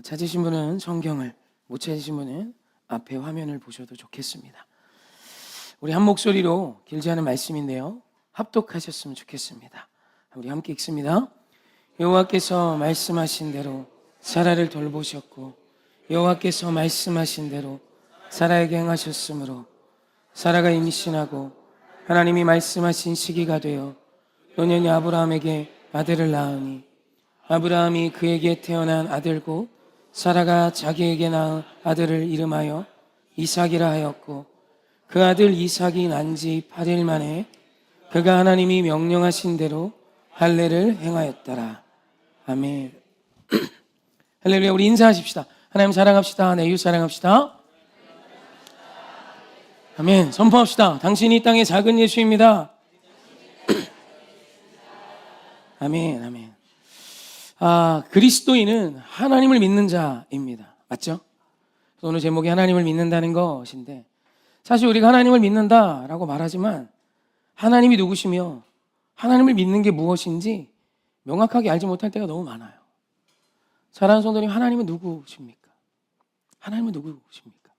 찾으신 분은 성경을, 못 찾으신 분은 앞에 화면을 보셔도 좋겠습니다. 우리 한 목소리로 길지 않은 말씀인데요, 합독하셨으면 좋겠습니다. 우리 함께 읽습니다. 여호와께서 말씀하신 대로 사라를 돌보셨고 여호와께서 말씀하신 대로 사라에게 행하셨으므로 사라가 임신하고 하나님이 말씀하신 시기가 되어 노년이 아브라함에게 아들을 낳으니 아브라함이 그에게 태어난 아들 곧 사라가 자기에게 낳은 아들을 이름하여 이삭이라 하였고 그 아들 이삭이 난 지 8일 만에 그가 하나님이 명령하신 대로 할례를 행하였더라. 아멘. 할렐루야. 우리 인사하십시다. 하나님 사랑합시다. 내 이웃 사랑합시다. 아멘. 선포합시다. 당신이 이 땅의 작은 예수입니다. 아멘. 아멘. 그리스도인은 하나님을 믿는 자입니다. 맞죠? 오늘 제목이 하나님을 믿는다는 것인데, 사실 우리가 하나님을 믿는다라고 말하지만 하나님이 누구시며 하나님을 믿는 게 무엇인지 명확하게 알지 못할 때가 너무 많아요. 사랑하는 성도님, 하나님은 누구십니까? 하나님은 누구십니까?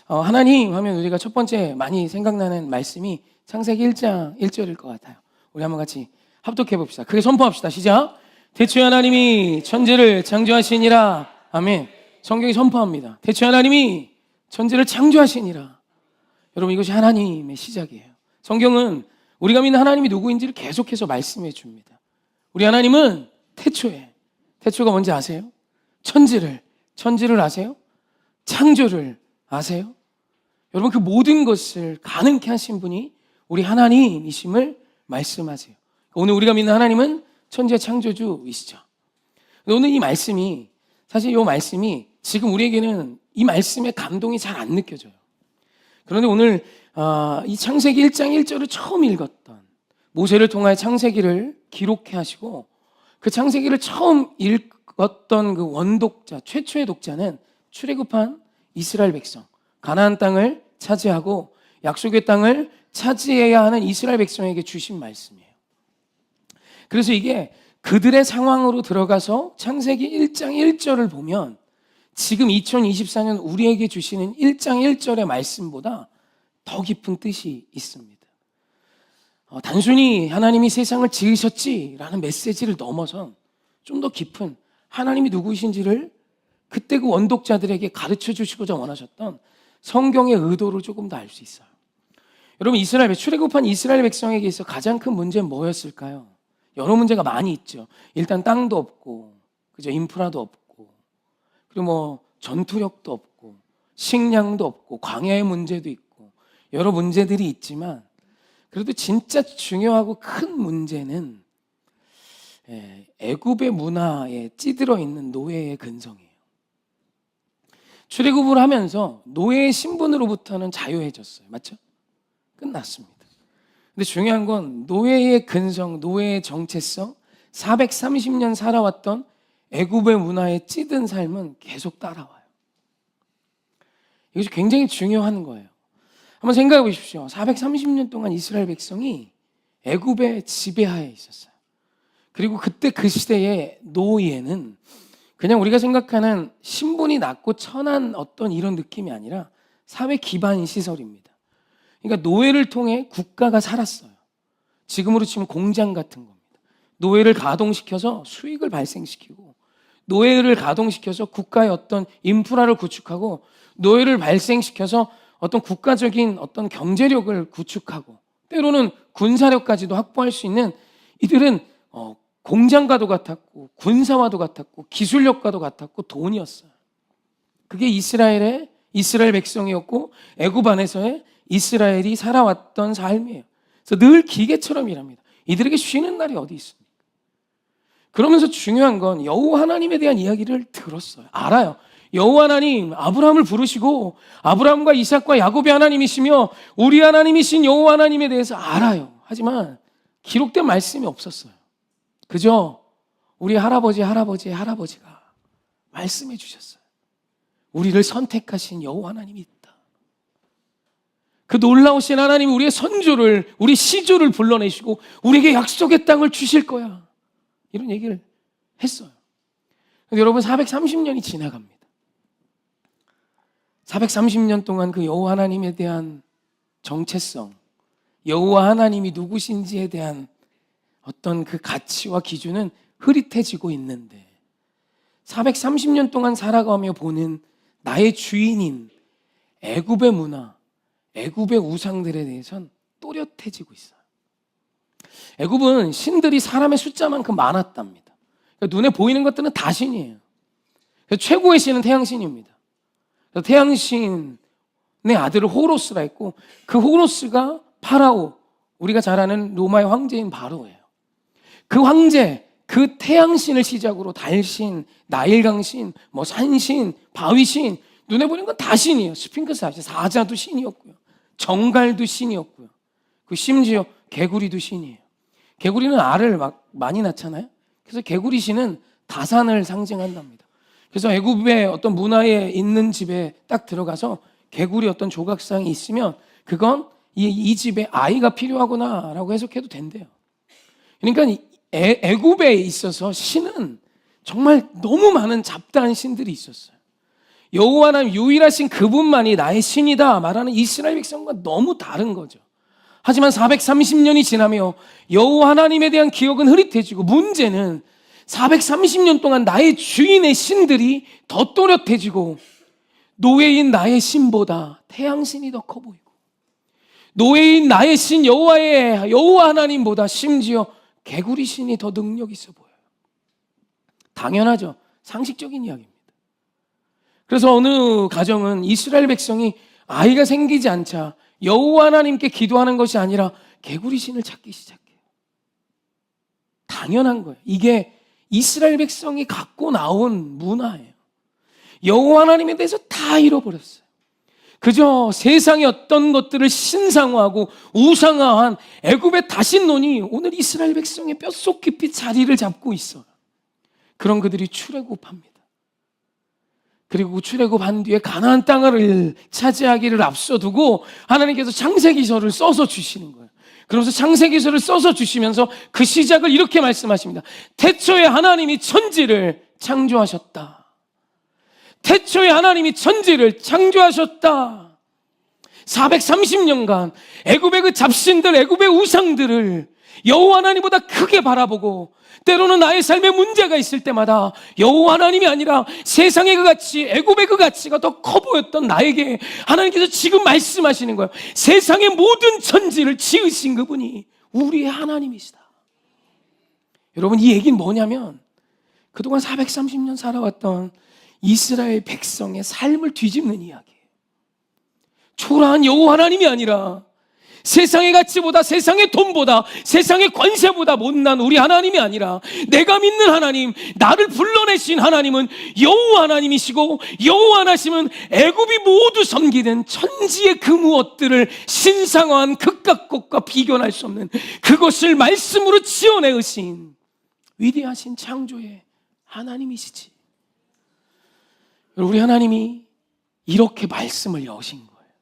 하나님 하면 우리가 첫 번째 많이 생각나는 말씀이 창세기 1장 1절일 것 같아요. 우리 한번 같이 합독해 봅시다. 크게 선포합시다. 시작. 대초에 하나님이 천지를 창조하시니라. 아멘. 성경이 선포합니다. 대초에 하나님이 천지를 창조하시니라. 여러분, 이것이 하나님의 시작이에요. 성경은 우리가 믿는 하나님이 누구인지를 계속해서 말씀해 줍니다. 우리 하나님은 태초가 뭔지 아세요? 천지를 아세요? 창조를 아세요? 여러분, 그 모든 것을 가능케 하신 분이 우리 하나님이심을 말씀하세요. 오늘 우리가 믿는 하나님은 천지의 창조주이시죠. 오늘 이 말씀이, 사실 이 말씀이 지금 우리에게는 이 말씀의 감동이 잘 안 느껴져요. 그런데 오늘 이 창세기 1장 1절을 처음 읽었던, 모세를 통하여 창세기를 기록해 하시고 그 창세기를 처음 읽었던 그 원독자, 최초의 독자는 출애굽한 이스라엘 백성, 가나안 땅을 차지하고 약속의 땅을 차지해야 하는 이스라엘 백성에게 주신 말씀이에요. 그래서 이게 그들의 상황으로 들어가서 창세기 1장 1절을 보면 지금 2024년 우리에게 주시는 1장 1절의 말씀보다 더 깊은 뜻이 있습니다. 단순히 하나님이 세상을 지으셨지라는 메시지를 넘어선 좀 더 깊은 하나님이 누구이신지를 그때 그 원독자들에게 가르쳐 주시고자 원하셨던 성경의 의도를 조금 더 알 수 있어요. 여러분, 출애굽한 이스라엘 백성에게 있어 가장 큰 문제는 뭐였을까요? 여러 문제가 많이 있죠. 일단 땅도 없고, 그죠? 인프라도 없고, 그리고 전투력도 없고, 식량도 없고, 광야의 문제도 있고, 여러 문제들이 있지만, 그래도 진짜 중요하고 큰 문제는 애굽의 문화에 찌들어 있는 노예의 근성이에요. 출애굽을 하면서 노예의 신분으로부터는 자유해졌어요. 맞죠? 끝났습니다. 근데 중요한 건 노예의 근성, 노예의 정체성, 430년 살아왔던 애굽의 문화에 찌든 삶은 계속 따라와요. 이것이 굉장히 중요한 거예요. 한번 생각해 보십시오. 430년 동안 이스라엘 백성이 애굽의 지배하에 있었어요. 그리고 그때 그 시대의 노예는 그냥 우리가 생각하는 신분이 낮고 천한 어떤 이런 느낌이 아니라 사회 기반 시설입니다. 그러니까 노예를 통해 국가가 살았어요. 지금으로 치면 공장 같은 겁니다. 노예를 가동시켜서 수익을 발생시키고, 노예를 가동시켜서 국가의 어떤 인프라를 구축하고, 노예를 발생시켜서 어떤 국가적인 어떤 경제력을 구축하고, 때로는 군사력까지도 확보할 수 있는, 이들은 공장과도 같았고 군사와도 같았고 기술력과도 같았고 돈이었어요. 그게 이스라엘 백성이었고 애굽 안에서의 이스라엘이 살아왔던 삶이에요. 그래서 늘 기계처럼 일합니다. 이들에게 쉬는 날이 어디 있습니까? 그러면서 중요한 건 여호와 하나님에 대한 이야기를 들었어요. 알아요. 여호와 하나님, 아브라함을 부르시고 아브라함과 이삭과 야곱의 하나님이시며 우리 하나님이신 여호와 하나님에 대해서 알아요. 하지만 기록된 말씀이 없었어요. 그저 우리 할아버지의 할아버지가 말씀해 주셨어요. 우리를 선택하신 여호와 하나님이 있다. 그 놀라우신 하나님이 우리의 선조를, 우리 시조를 불러내시고 우리에게 약속의 땅을 주실 거야. 이런 얘기를 했어요. 근데 여러분 430년이 지나갑니다. 430년 동안 그 여호와 하나님에 대한 정체성, 여호와 하나님이 누구신지에 대한 어떤 그 가치와 기준은 흐릿해지고 있는데 430년 동안 살아가며 보는 나의 주인인 애굽의 문화, 애굽의 우상들에 대해서는 또렷해지고 있어요. 애굽은 신들이 사람의 숫자만큼 많았답니다. 그러니까 눈에 보이는 것들은 다 신이에요. 최고의 신은 태양신입니다. 태양신의 아들을 호로스라 했고 그 호로스가 파라오, 우리가 잘 아는 로마의 황제인 바로예요. 그 황제, 그 태양신을 시작으로 달신, 나일강신, 산신, 바위신, 눈에 보이는 건 다 신이에요. 스핑크스 아시죠? 사자도 신이었고요. 정갈도 신이었고요. 그 심지어 개구리도 신이에요. 개구리는 알을 막 많이 낳잖아요. 그래서 개구리 신은 다산을 상징한답니다. 그래서 애굽의 어떤 문화에 있는 집에 딱 들어가서 개구리 어떤 조각상이 있으면 그건 이 집에 아이가 필요하구나라고 해석해도 된대요. 그러니까 애굽에 있어서 신은 정말 너무 많은 잡다한 신들이 있었어요. 여호와 하나님 유일하신 그분만이 나의 신이다 말하는 이스라엘 백성과 너무 다른 거죠. 하지만 430년이 지나며 여호와 하나님에 대한 기억은 흐릿해지고 문제는 430년 동안 나의 주인의 신들이 더 또렷해지고 노예인 나의 신보다 태양신이 더 커 보이고 노예인 나의 신 여호와 하나님보다 심지어 개구리 신이 더 능력 있어 보여요. 당연하죠. 상식적인 이야기입니다. 그래서 어느 가정은 이스라엘 백성이 아이가 생기지 않자 여호와 하나님께 기도하는 것이 아니라 개구리 신을 찾기 시작해요. 당연한 거예요. 이게 이스라엘 백성이 갖고 나온 문화예요. 여호와 하나님에 대해서 다 잃어버렸어요. 그저 세상의 어떤 것들을 신상화하고 우상화한 애굽의 다신론이 오늘 이스라엘 백성의 뼛속 깊이 자리를 잡고 있어요. 그런 그들이 출애굽합니다. 그리고 출애굽한 뒤에 가나안 땅을 차지하기를 앞서두고 하나님께서 창세기서를 써서 주시는 거예요. 그러면서 창세기서를 써서 주시면서 그 시작을 이렇게 말씀하십니다. 태초에 하나님이 천지를 창조하셨다. 태초에 하나님이 천지를 창조하셨다. 430년간 애굽의 그 잡신들, 애굽의 우상들을 여호와 하나님보다 크게 바라보고 때로는 나의 삶에 문제가 있을 때마다 여호와 하나님이 아니라 세상의 그 가치, 애굽의 그 가치가 더 커 보였던 나에게 하나님께서 지금 말씀하시는 거예요. 세상의 모든 천지를 지으신 그분이 우리의 하나님이시다. 여러분, 이 얘기는 뭐냐면 그동안 430년 살아왔던 이스라엘 백성의 삶을 뒤집는 이야기예요. 초라한 여호와 하나님이 아니라 세상의 가치보다, 세상의 돈보다, 세상의 권세보다 못난 우리 하나님이 아니라 내가 믿는 하나님, 나를 불러내신 하나님은 여호와 하나님이시고 여호와 하나님은 애굽이 모두 섬기는 천지의 그 무엇들을 신상화한 극각 것과 비교할 수 없는 그것을 말씀으로 지어내으신 위대하신 창조의 하나님이시지. 우리 하나님이 이렇게 말씀을 여신 거예요.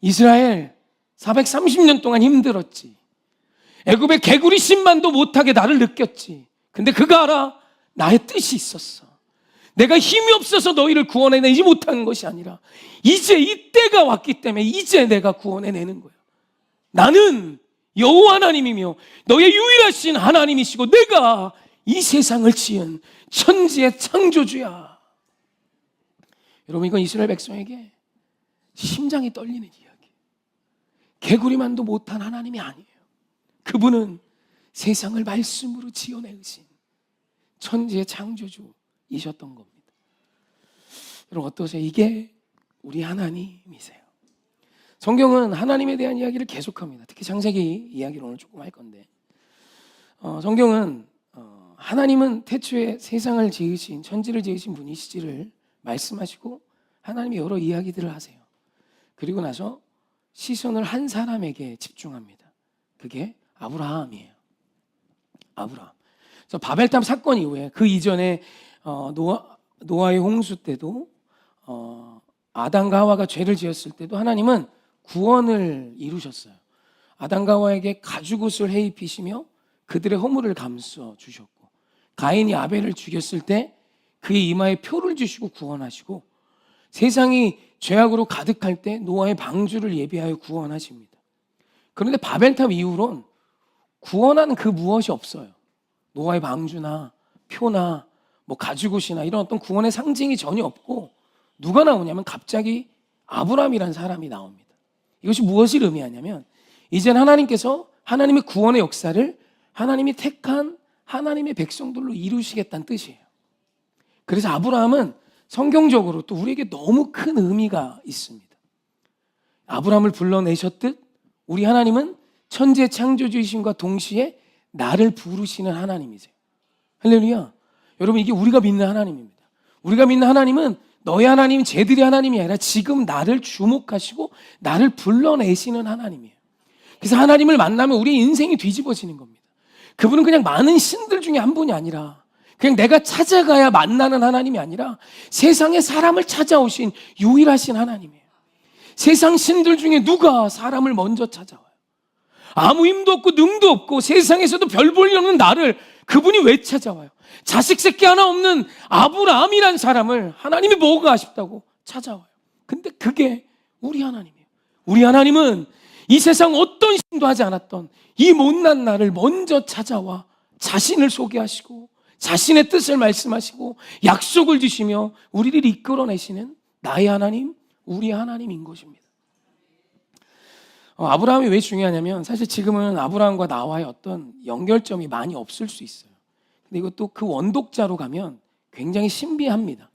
이스라엘 430년 동안 힘들었지. 애굽의 개구리 신만도 못하게 나를 느꼈지. 근데 그거 알아? 나의 뜻이 있었어. 내가 힘이 없어서 너희를 구원해내지 못한 것이 아니라 이제 이 때가 왔기 때문에 이제 내가 구원해내는 거야. 나는 여호와 하나님이며 너의 유일하신 하나님이시고 내가 이 세상을 지은 천지의 창조주야. 여러분, 이건 이스라엘 백성에게 심장이 떨리는 이야기. 개구리만도 못한 하나님이 아니에요. 그분은 세상을 말씀으로 지어내으신 천지의 창조주이셨던 겁니다. 여러분, 어떠세요? 이게 우리 하나님이세요. 성경은 하나님에 대한 이야기를 계속합니다. 특히 창세기 이야기를 오늘 조금 할 건데 성경은 하나님은 태초에 세상을 지으신, 천지를 지으신 분이시지를 말씀하시고 하나님이 여러 이야기들을 하세요. 그리고 나서 시선을 한 사람에게 집중합니다. 그게 아브라함이에요. 아브라함. 그래서 바벨탑 사건 이후에 그 이전에 노아의 홍수 때도 아담과 하와가 죄를 지었을 때도 하나님은 구원을 이루셨어요. 아담과 하와에게 가죽옷을 해입히시며 그들의 허물을 감싸 주셨고 가인이 아벨을 죽였을 때 그의 이마에 표를 주시고 구원하시고 세상이 죄악으로 가득할 때 노아의 방주를 예비하여 구원하십니다. 그런데 바벨탑 이후론 구원하는 그 무엇이 없어요. 노아의 방주나 표나 뭐 가죽옷이나 이런 어떤 구원의 상징이 전혀 없고 누가 나오냐면 갑자기 아브라함이라는 사람이 나옵니다. 이것이 무엇을 의미하냐면 이젠 하나님께서 하나님의 구원의 역사를 하나님이 택한 하나님의 백성들로 이루시겠다는 뜻이에요. 그래서 아브라함은 성경적으로 또 우리에게 너무 큰 의미가 있습니다. 아브라함을 불러내셨듯 우리 하나님은 천지의 창조주이심과 동시에 나를 부르시는 하나님이세요. 할렐루야. 여러분, 이게 우리가 믿는 하나님입니다. 우리가 믿는 하나님은 너의 하나님, 쟤들의 하나님이 아니라 지금 나를 주목하시고 나를 불러내시는 하나님이에요. 그래서 하나님을 만나면 우리의 인생이 뒤집어지는 겁니다. 그분은 그냥 많은 신들 중에 한 분이 아니라 그냥 내가 찾아가야 만나는 하나님이 아니라 세상에 사람을 찾아오신 유일하신 하나님이에요. 세상 신들 중에 누가 사람을 먼저 찾아와요? 아무 힘도 없고 능도 없고 세상에서도 별 볼 일 없는 나를 그분이 왜 찾아와요? 자식 새끼 하나 없는 아브라함이라는 사람을 하나님이 뭐가 아쉽다고 찾아와요. 근데 그게 우리 하나님이에요. 우리 하나님은 이 세상 어떤 신도 하지 않았던 이 못난 나를 먼저 찾아와 자신을 소개하시고 자신의 뜻을 말씀하시고 약속을 주시며 우리를 이끌어내시는 나의 하나님, 우리 하나님인 것입니다. 아브라함이 왜 중요하냐면 사실 지금은 아브라함과 나와의 어떤 연결점이 많이 없을 수 있어요. 근데 이것도 그 원독자로 가면 굉장히 신비합니다.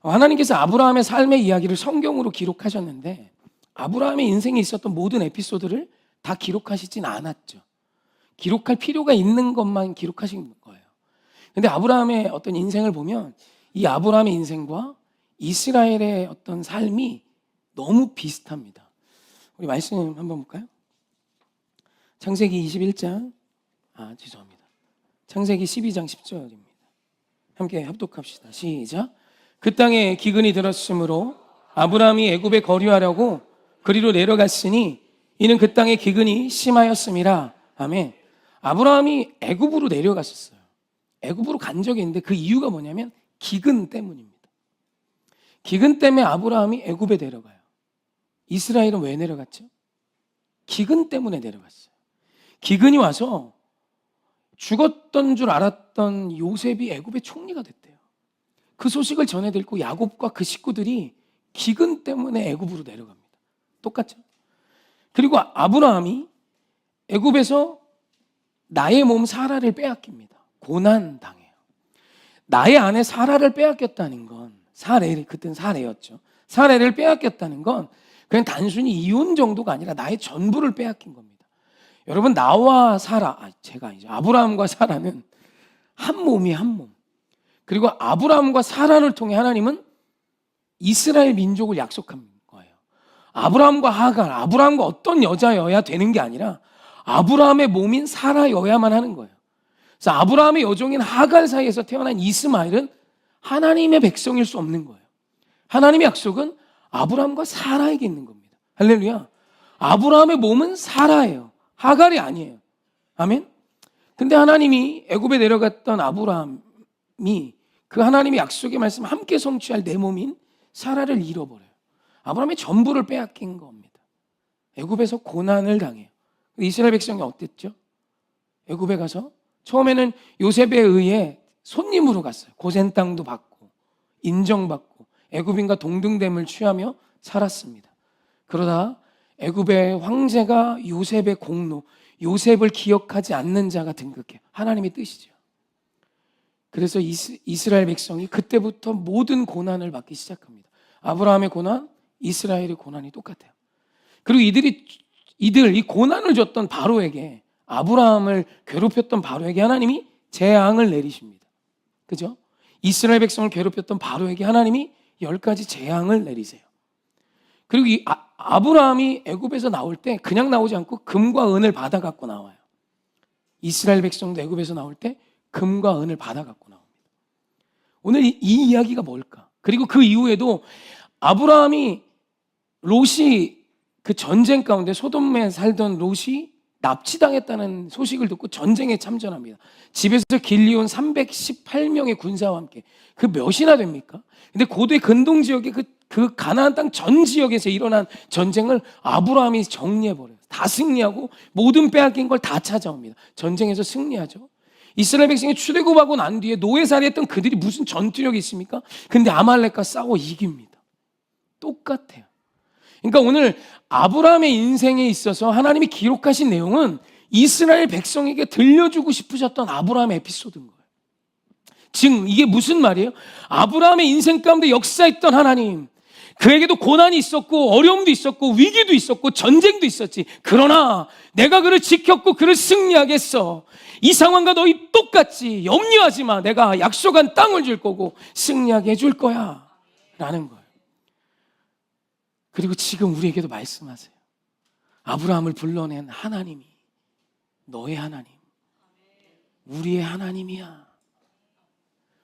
하나님께서 아브라함의 삶의 이야기를 성경으로 기록하셨는데 아브라함의 인생에 있었던 모든 에피소드를 다 기록하시진 않았죠. 기록할 필요가 있는 것만 기록하신 거예요. 근데 아브라함의 어떤 인생을 보면 이 아브라함의 인생과 이스라엘의 어떤 삶이 너무 비슷합니다. 우리 말씀 한번 볼까요? 창세기 21장, 죄송합니다. 창세기 12장 10절입니다. 함께 합독합시다. 시작. 그 땅에 기근이 들었으므로 아브라함이 애굽에 거류하려고 그리로 내려갔으니 이는 그 땅에 기근이 심하였음이라. 아멘. 아브라함이 애굽으로 내려갔었어요. 애굽으로 간 적이 있는데 그 이유가 뭐냐면 기근 때문입니다. 기근 때문에 아브라함이 애굽에 내려가요. 이스라엘은 왜 내려갔죠? 기근 때문에 내려갔어요. 기근이 와서 죽었던 줄 알았던 요셉이 애굽의 총리가 됐대요. 그 소식을 전해 듣고 야곱과 그 식구들이 기근 때문에 애굽으로 내려갑니다. 똑같죠? 그리고 아브라함이 애굽에서 나의 몸 사라를 빼앗깁니다. 고난 당해요. 나의 아내 사라를 빼앗겼다는 건 그때는 사레였죠. 사레를 빼앗겼다는 건 그냥 단순히 이혼 정도가 아니라 나의 전부를 빼앗긴 겁니다. 여러분, 나와 사라, 제가 아니죠. 아브라함과 사라는 한 몸이 한 몸. 그리고 아브라함과 사라를 통해 하나님은 이스라엘 민족을 약속한 거예요. 아브라함과 하갈, 아브라함과 어떤 여자여야 되는 게 아니라 아브라함의 몸인 사라여야만 하는 거예요. 그래서 아브라함의 여종인 하갈 사이에서 태어난 이스마엘은 하나님의 백성일 수 없는 거예요. 하나님의 약속은 아브라함과 사라에게 있는 겁니다. 할렐루야. 아브라함의 몸은 사라예요. 하갈이 아니에요. 아멘. 근데 하나님이 애굽에 내려갔던 아브라함이 그 하나님의 약속의 말씀 함께 성취할 내 몸인 사라를 잃어버려요. 아브라함의 전부를 빼앗긴 겁니다. 애굽에서 고난을 당해요. 이스라엘 백성이 어땠죠? 애굽에 가서 처음에는 요셉에 의해 손님으로 갔어요. 고센 땅도 받고 인정받고 애굽인과 동등됨을 취하며 살았습니다. 그러다 애굽의 황제가 요셉의 공로, 요셉을 기억하지 않는 자가 등극해요. 하나님의 뜻이죠. 그래서 이스라엘 백성이 그때부터 모든 고난을 받기 시작합니다. 아브라함의 고난, 이스라엘의 고난이 똑같아요. 그리고 이 고난을 줬던 바로에게, 아브라함을 괴롭혔던 바로에게 하나님이 재앙을 내리십니다. 그죠? 이스라엘 백성을 괴롭혔던 바로에게 하나님이 10가지 재앙을 내리세요. 그리고 이 아브라함이 애굽에서 나올 때 그냥 나오지 않고 금과 은을 받아 갖고 나와요. 이스라엘 백성도 애굽에서 나올 때 금과 은을 받아 갖고 나옵니다. 오늘 이 이야기가 뭘까? 그리고 그 이후에도 아브라함이 롯이 그 전쟁 가운데 소돔에 살던 롯이 납치당했다는 소식을 듣고 전쟁에 참전합니다. 집에서 길리온 318명의 군사와 함께. 그 몇이나 됩니까? 근데 고대 근동 지역의 그 가나안 땅 전 지역에서 일어난 전쟁을 아브라함이 정리해버려요. 다 승리하고 모든 빼앗긴 걸 다 찾아옵니다. 전쟁에서 승리하죠. 이스라엘 백성이 출애굽하고 난 뒤에 노예살이했던 그들이 무슨 전투력이 있습니까? 근데 아말렉과 싸워 이깁니다. 똑같아요. 그러니까 오늘 아브라함의 인생에 있어서 하나님이 기록하신 내용은 이스라엘 백성에게 들려주고 싶으셨던 아브라함의 에피소드인 거예요. 즉 이게 무슨 말이에요? 아브라함의 인생 가운데 역사했던 하나님, 그에게도 고난이 있었고 어려움도 있었고 위기도 있었고 전쟁도 있었지. 그러나 내가 그를 지켰고 그를 승리하게 했어. 이 상황과 너희 똑같이 염려하지 마. 내가 약속한 땅을 줄 거고 승리하게 해줄 거야 라는 거예요. 그리고 지금 우리에게도 말씀하세요. 아브라함을 불러낸 하나님이 너의 하나님, 우리의 하나님이야.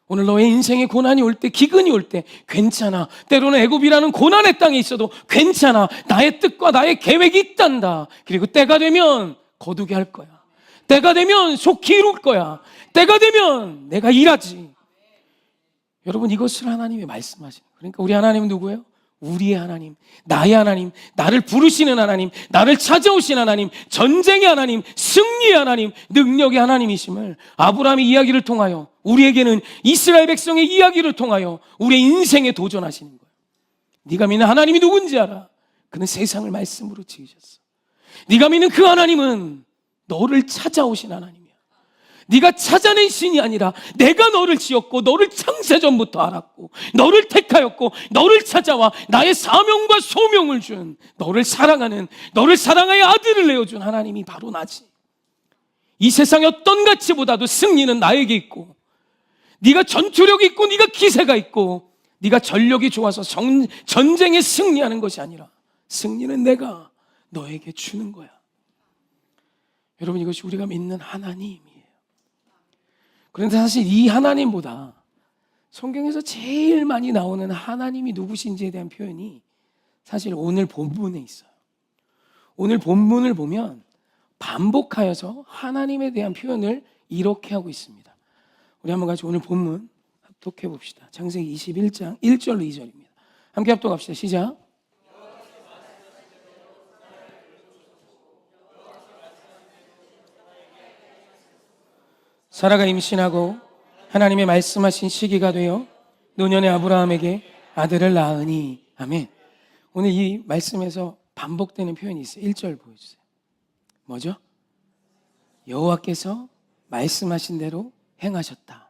오늘 너의 인생에 고난이 올 때, 기근이 올 때 괜찮아. 때로는 애굽이라는 고난의 땅에 있어도 괜찮아. 나의 뜻과 나의 계획이 있단다. 그리고 때가 되면 거두게 할 거야. 때가 되면 속히 이룰 거야. 때가 되면 내가 일하지. 여러분, 이것을 하나님이 말씀하시는 거예요. 그러니까 우리 하나님은 누구예요? 우리의 하나님, 나의 하나님, 나를 부르시는 하나님, 나를 찾아오신 하나님, 전쟁의 하나님, 승리의 하나님, 능력의 하나님이심을 아브라함의 이야기를 통하여, 우리에게는 이스라엘 백성의 이야기를 통하여 우리의 인생에 도전하시는 거예요. 네가 믿는 하나님이 누군지 알아? 그는 세상을 말씀으로 지으셨어. 네가 믿는 그 하나님은 너를 찾아오신 하나님이야. 네가 찾아낸 신이 아니라 내가 너를 지었고 너를 창세전부터 알았고 너를 택하였고 너를 찾아와 나의 사명과 소명을 준, 너를 사랑하는, 너를 사랑하여 아들을 내어준 하나님이 바로 나지. 이 세상의 어떤 가치보다도 승리는 나에게 있고, 네가 전투력이 있고 네가 기세가 있고 네가 전력이 좋아서 전쟁에 승리하는 것이 아니라 승리는 내가 너에게 주는 거야. 여러분, 이것이 우리가 믿는 하나님이에요. 그런데 사실 이 하나님보다 성경에서 제일 많이 나오는 하나님이 누구신지에 대한 표현이 사실 오늘 본문에 있어요. 오늘 본문을 보면 반복하여서 하나님에 대한 표현을 이렇게 하고 있습니다. 우리 한번 같이 오늘 본문 합독해 봅시다. 창세기 21장 1절로 2절입니다. 함께 합독합시다. 시작. 사라가 임신하고 하나님의 말씀하신 시기가 되어 노년의 아브라함에게 아들을 낳으니. 아멘. 오늘 이 말씀에서 반복되는 표현이 있어요. 1절 보여주세요. 뭐죠? 여호와께서 말씀하신 대로 행하셨다.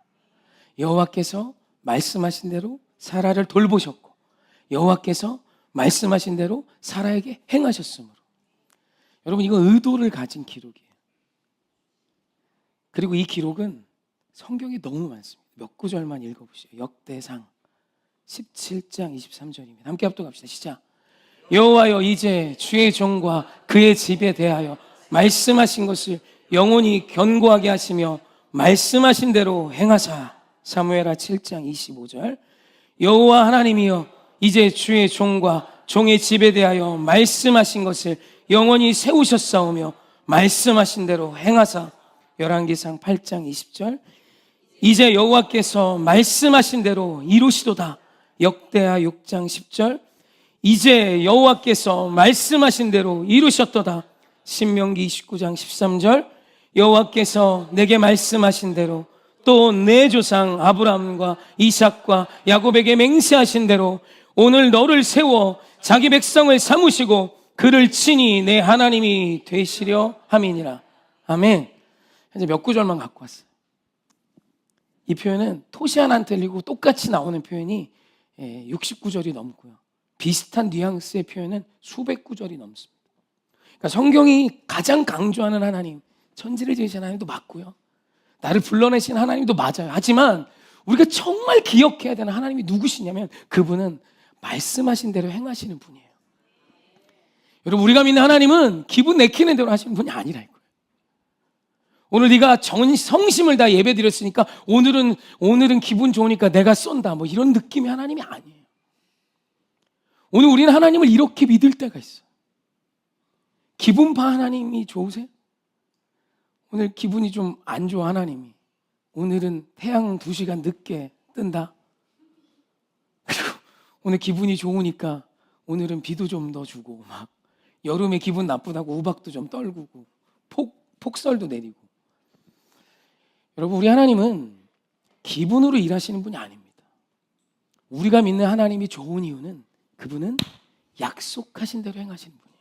여호와께서 말씀하신 대로 사라를 돌보셨고 여호와께서 말씀하신 대로 사라에게 행하셨으므로. 여러분, 이건 의도를 가진 기록이에요. 그리고 이 기록은 성경에 너무 많습니다. 몇 구절만 읽어보시죠. 역대상 17장 23절입니다. 함께 합독합시다. 시작. 여호와여, 이제 주의 종과 그의 집에 대하여 말씀하신 것을 영원히 견고하게 하시며 말씀하신 대로 행하사. 사무엘하 7장 25절. 여호와 하나님이여, 이제 주의 종과 종의 집에 대하여 말씀하신 것을 영원히 세우셨사오며 말씀하신 대로 행하사. 열왕기상 8장 20절. 이제 여호와께서 말씀하신 대로 이루시도다. 역대하 6장 10절. 이제 여호와께서 말씀하신 대로 이루셨도다. 신명기 29장 13절. 여호와께서 내게 말씀하신 대로 또 내 조상 아브라함과 이삭과 야곱에게 맹세하신 대로 오늘 너를 세워 자기 백성을 삼으시고 그를 친히 내 하나님이 되시려 함이니라. 아멘. 이제 몇 구절만 갖고 왔어요. 이 표현은 토시 하나 안 틀리고 똑같이 나오는 표현이 69절이 넘고요. 비슷한 뉘앙스의 표현은 수백 구절이 넘습니다. 그러니까 성경이 가장 강조하는 하나님, 천지를 지으신 하나님도 맞고요. 나를 불러내신 하나님도 맞아요. 하지만 우리가 정말 기억해야 되는 하나님이 누구시냐면 그분은 말씀하신 대로 행하시는 분이에요. 여러분, 우리가 믿는 하나님은 기분 내키는 대로 하시는 분이 아니라 이거예요. 오늘 네가 성심을 다 예배 드렸으니까 오늘은 기분 좋으니까 내가 쏜다, 뭐 이런 느낌의 하나님이 아니에요. 오늘 우리는 하나님을 이렇게 믿을 때가 있어요. 기분파 하나님이 좋으세요? 오늘 기분이 좀 안 좋아 하나님이. 오늘은 태양 2시간 늦게 뜬다. 그리고 오늘 기분이 좋으니까 오늘은 비도 좀 더 주고 막 여름에 기분 나쁘다고 우박도 좀 떨구고 폭설도 내리고. 여러분, 우리 하나님은 기분으로 일하시는 분이 아닙니다. 우리가 믿는 하나님이 좋은 이유는 그분은 약속하신 대로 행하시는 분이에요.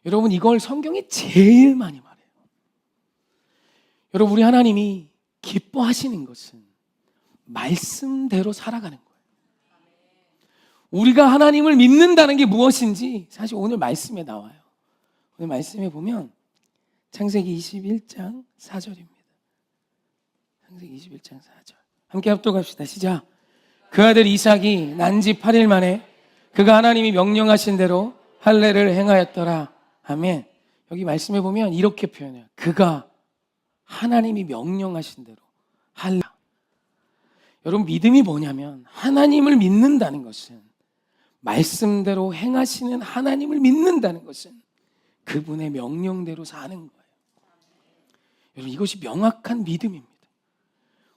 여러분, 이걸 성경에 제일 많이 말해요. 여러분, 우리 하나님이 기뻐하시는 것은 말씀대로 살아가는 거예요. 우리가 하나님을 믿는다는 게 무엇인지 사실 오늘 말씀에 나와요. 오늘 말씀에 보면 창세기 21장 4절입니다. 창세기 21장 4절. 함께 합독합시다. 시작. 그 아들 이삭이 난 지 8일 만에 그가 하나님이 명령하신 대로 할례를 행하였더라. 아멘. 여기 말씀해 보면 이렇게 표현해요. 그가 하나님이 명령하신 대로 할례. 여러분, 믿음이 뭐냐면 하나님을 믿는다는 것은, 말씀대로 행하시는 하나님을 믿는다는 것은 그분의 명령대로 사는 거예요. 여러분, 이것이 명확한 믿음입니다.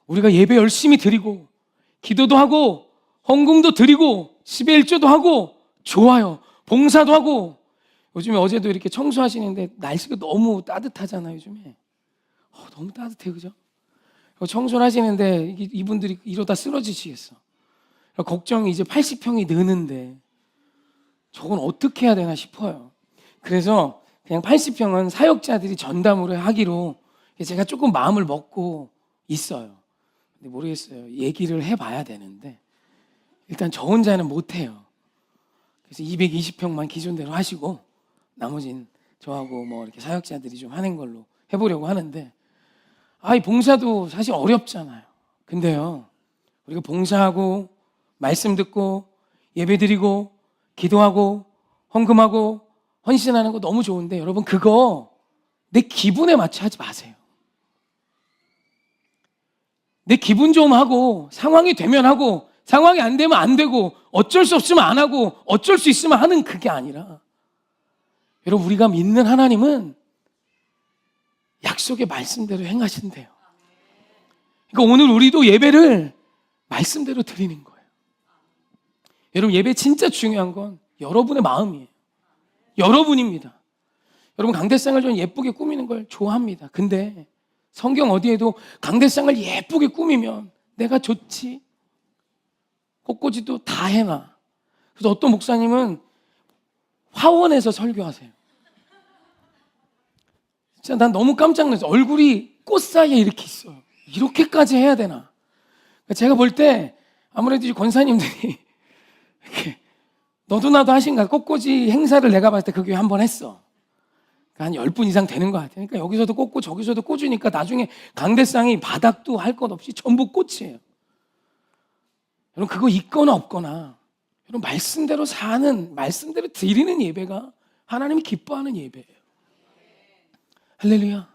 우리가 예배 열심히 드리고 기도도 하고 헌금도 드리고 11조도 하고 좋아요. 봉사도 하고. 요즘에 어제도 이렇게 청소하시는데 날씨가 너무 따뜻하잖아요. 요즘에 너무 따뜻해요, 그죠? 청소를 하시는데 이분들이 이러다 쓰러지시겠어. 걱정이, 이제 80평이 느는데 저건 어떻게 해야 되나 싶어요. 그래서 그냥 80평은 사역자들이 전담으로 하기로 제가 조금 마음을 먹고 있어요. 근데 모르겠어요. 얘기를 해봐야 되는데 일단 저 혼자는 못해요. 그래서 220평만 기존대로 하시고 나머지는 저하고 뭐 이렇게 사역자들이 좀 하는 걸로 해보려고 하는데, 이 봉사도 사실 어렵잖아요. 근데요, 우리가 봉사하고 말씀 듣고 예배 드리고 기도하고 헌금하고 헌신하는 거 너무 좋은데, 여러분, 그거 내 기분에 맞춰 하지 마세요. 내 기분 좀 하고 상황이 되면 하고 상황이 안 되면 안 되고 어쩔 수 없으면 안 하고 어쩔 수 있으면 하는 그게 아니라, 여러분, 우리가 믿는 하나님은 약속의 말씀대로 행하신대요. 그러니까 오늘 우리도 예배를 말씀대로 드리는 거예요. 여러분, 예배 진짜 중요한 건 여러분의 마음이에요. 여러분입니다. 여러분, 강대상을 좀 예쁘게 꾸미는 걸 좋아합니다. 근데 성경 어디에도 강대상을 예쁘게 꾸미면 내가 좋지, 꽃꽂이도 다 해놔. 그래서 어떤 목사님은 화원에서 설교하세요. 진짜 난 너무 깜짝 놀랐어요. 얼굴이 꽃 사이에 이렇게 있어요. 이렇게까지 해야 되나? 제가 볼 때 아무래도 이 권사님들이 이렇게 너도 나도 하신가, 꽃꽂이 행사를 내가 봤을 때 그 교회 한 번 했어. 한 10분 이상 되는 것 같아요. 그러니까 여기서도 꽂고 저기서도 꽂으니까 나중에 강대상이 바닥도 할 것 없이 전부 꽃이에요. 여러분, 그거 있거나 없거나, 여러분, 말씀대로 사는, 말씀대로 드리는 예배가 하나님이 기뻐하는 예배예요. 할렐루야.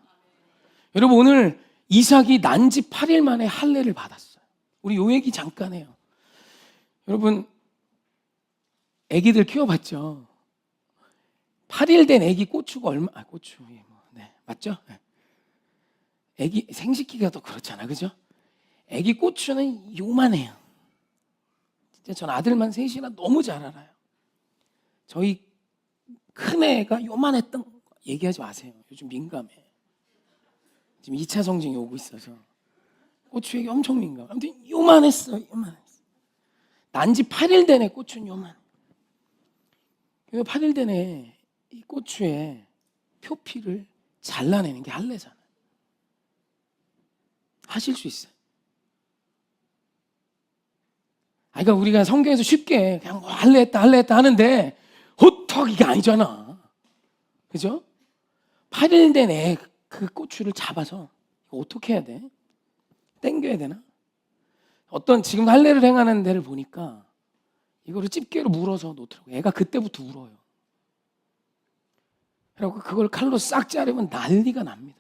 여러분, 오늘 이삭이 난 지 8일 만에 할례를 받았어요. 우리 요 얘기 잠깐 해요. 여러분, 애기들 키워봤죠? 8일 된 애기 고추가 고추, 네, 맞죠? 애기 생식기가 또 그렇잖아, 그죠? 애기 고추는 요만해요. 진짜 전 아들만 셋이라 너무 잘 알아요. 저희 큰 애가 요만했던 거 얘기하지 마세요. 요즘 민감해. 지금 2차 성징이 오고 있어서 고추에게 엄청 민감해. 아무튼 요만했어. 난 지 8일 된 애 고추는 요만. 8일 된 애 이 고추에 표피를 잘라내는 게 할례잖아요. 하실 수 있어요. 그러니까 우리가 성경에서 쉽게 그냥 할례했다 하는데 호떡 이게 아니잖아. 그죠? 8일 된 애 그 고추를 잡아서 어떻게 해야 돼? 당겨야 되나? 어떤 지금 할례를 행하는 데를 보니까 이거를 집게로 물어서 놓더라고. 애가 그때부터 울어요. 그래서 그걸 칼로 싹 자르면 난리가 납니다.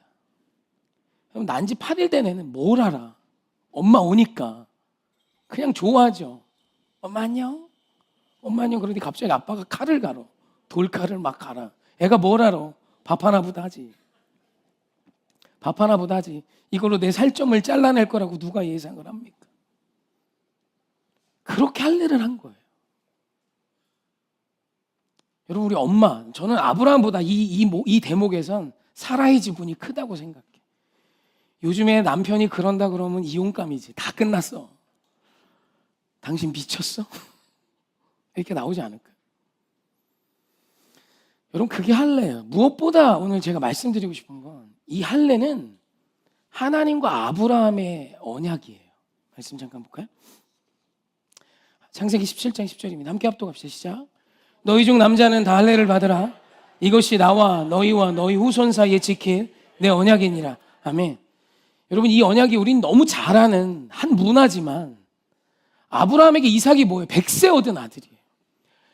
그럼 난 지 8일 된 애는 뭘 알아? 엄마 오니까 그냥 좋아하죠. 엄마 안녕? 엄마 안녕. 그러더니 갑자기 아빠가 칼을 갈아. 돌칼을 막 갈아. 애가 뭘 알아? 밥 하나 보다 하지. 밥 하나보다 하지. 이걸로 내 살점을 잘라낼 거라고 누가 예상을 합니까? 그렇게 할례를 한 거예요. 여러분, 우리 엄마, 저는 아브라함보다 이 대목에선 사라의 지분이 크다고 생각해. 요즘에 남편이 그런다 그러면 이혼감이지. 다 끝났어. 당신 미쳤어? 이렇게 나오지 않을까? 여러분, 그게 할례예요. 무엇보다 오늘 제가 말씀드리고 싶은 건 이 할례는 하나님과 아브라함의 언약이에요. 말씀 잠깐 볼까요? 창세기 17장 10절입니다. 함께 합독합시다. 시작. 너희 중 남자는 다 할례를 받으라. 이것이 나와 너희와 너희 후손 사이에 지킬 내 언약이니라. 아멘. 여러분, 이 언약이 우린 너무 잘 아는 한 문화지만 아브라함에게 이삭이 뭐예요? 100세 얻은 아들이에요.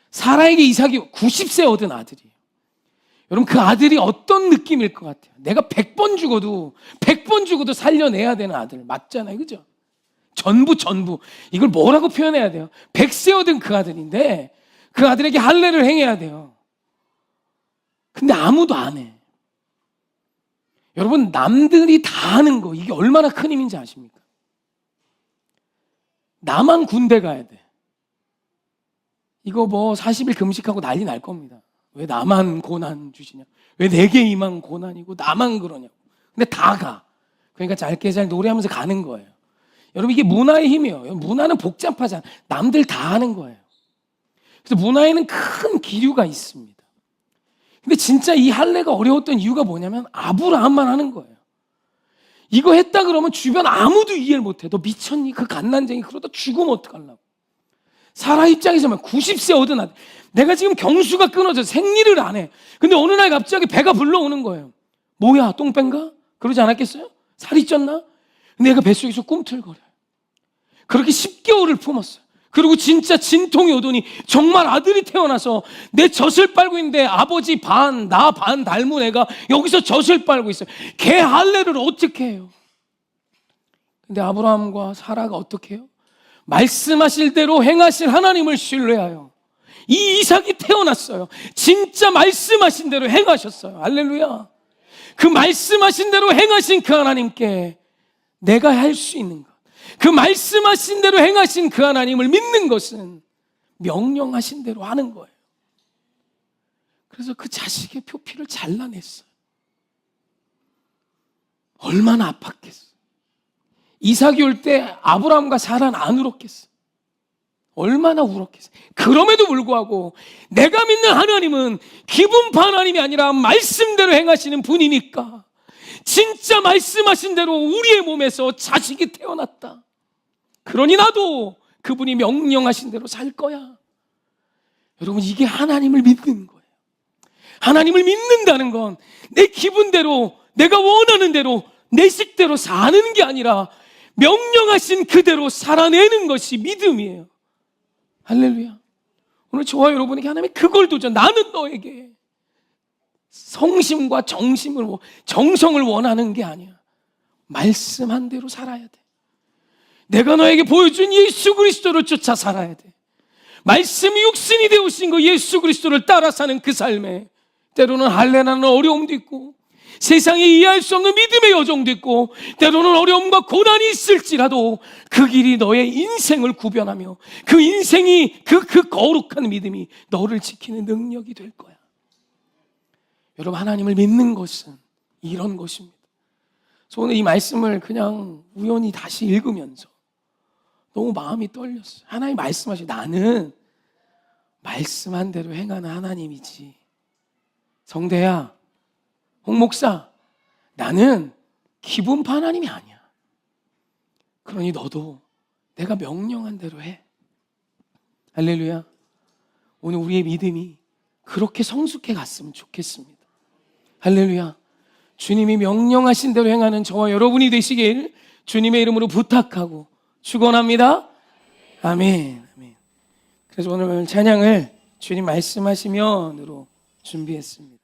사라에게 이삭이 90세 얻은 아들이에요. 여러분, 그 아들이 어떤 느낌일 것 같아요? 내가 100번 죽어도 살려내야 되는 아들. 맞잖아요. 그죠? 전부. 이걸 뭐라고 표현해야 돼요? 100세 얻은 그 아들인데 그 아들에게 할례를 행해야 돼요. 근데 아무도 안 해. 여러분, 남들이 다 하는 거, 이게 얼마나 큰 힘인지 아십니까? 나만 군대 가야 돼. 이거 뭐 40일 금식하고 난리 날 겁니다. 왜 나만 고난 주시냐? 왜 내게 임한 고난이고 나만 그러냐고. 근데 다 가. 그러니까 짧게 잘 노래하면서 가는 거예요. 여러분, 이게 문화의 힘이에요. 문화는 복잡하잖아. 남들 다 하는 거예요. 그래서 문화에는 큰 기류가 있습니다. 근데 진짜 이 할례가 어려웠던 이유가 뭐냐면 아브라함만 하는 거예요. 이거 했다 그러면 주변 아무도 이해를 못해. 너 미쳤니? 그 갓난쟁이 그러다 죽으면 어떡하려고. 사라 입장에서만 90세 얻은 아들. 내가 지금 경수가 끊어져 생리를 안 해. 근데 어느 날 갑자기 배가 불러오는 거예요. 뭐야, 똥 뺀가? 그러지 않았겠어요? 살이 쪘나? 근데 얘가 뱃속에서 꿈틀거려요. 그렇게 10개월을 품었어요. 그리고 진짜 진통이 오더니 정말 아들이 태어나서 내 젖을 빨고 있는데 아버지 반, 나 반 닮은 애가 여기서 젖을 빨고 있어요. 걔 할례를 어떻게 해요? 근데 아브라함과 사라가 어떻게 해요? 말씀하실 대로 행하실 하나님을 신뢰하여 이 이삭이 태어났어요. 진짜 말씀하신 대로 행하셨어요. 할렐루야. 그 말씀하신 대로 행하신 그 하나님께 내가 할 수 있는 것, 그 말씀하신 대로 행하신 그 하나님을 믿는 것은 명령하신 대로 하는 거예요. 그래서 그 자식의 표피를 잘라냈어요. 얼마나 아팠겠어요. 이삭이 올 때 아브라함과 사라는 안 울었겠어요. 얼마나 울었겠어요. 그럼에도 불구하고 내가 믿는 하나님은 기분파 하나님이 아니라 말씀대로 행하시는 분이니까 진짜 말씀하신 대로 우리의 몸에서 자식이 태어났다. 그러니 나도 그분이 명령하신 대로 살 거야. 여러분, 이게 하나님을 믿는 거예요. 하나님을 믿는다는 건 내 기분대로, 내가 원하는 대로, 내 식대로 사는 게 아니라 명령하신 그대로 살아내는 것이 믿음이에요. 할렐루야. 오늘 저와 여러분에게 하나님이 그걸 도전. 나는 너에게 성심과 정성을 원하는 게 아니야. 말씀한 대로 살아야 돼. 내가 너에게 보여준 예수 그리스도를 쫓아 살아야 돼. 말씀이 육신이 되오신 그 예수 그리스도를 따라 사는 그 삶에 때로는 할례라는 어려움도 있고 세상에 이해할 수 없는 믿음의 여정도 있고 때로는 어려움과 고난이 있을지라도 그 길이 너의 인생을 구변하며 그 인생이 그 거룩한 믿음이 너를 지키는 능력이 될 거야. 여러분, 하나님을 믿는 것은 이런 것입니다. 그래서 오늘 이 말씀을 그냥 우연히 다시 읽으면서 너무 마음이 떨렸어요. 하나님 말씀하시고 나는 말씀한 대로 행하는 하나님이지. 성대야, 홍 목사, 나는 기분파 하나님이 아니야. 그러니 너도 내가 명령한 대로 해. 할렐루야. 오늘 우리의 믿음이 그렇게 성숙해 갔으면 좋겠습니다. 할렐루야. 주님이 명령하신 대로 행하는 저와 여러분이 되시길 주님의 이름으로 부탁하고 축원합니다. 아멘. 아멘. 그래서 오늘 찬양을 주님 말씀하시면으로 준비했습니다.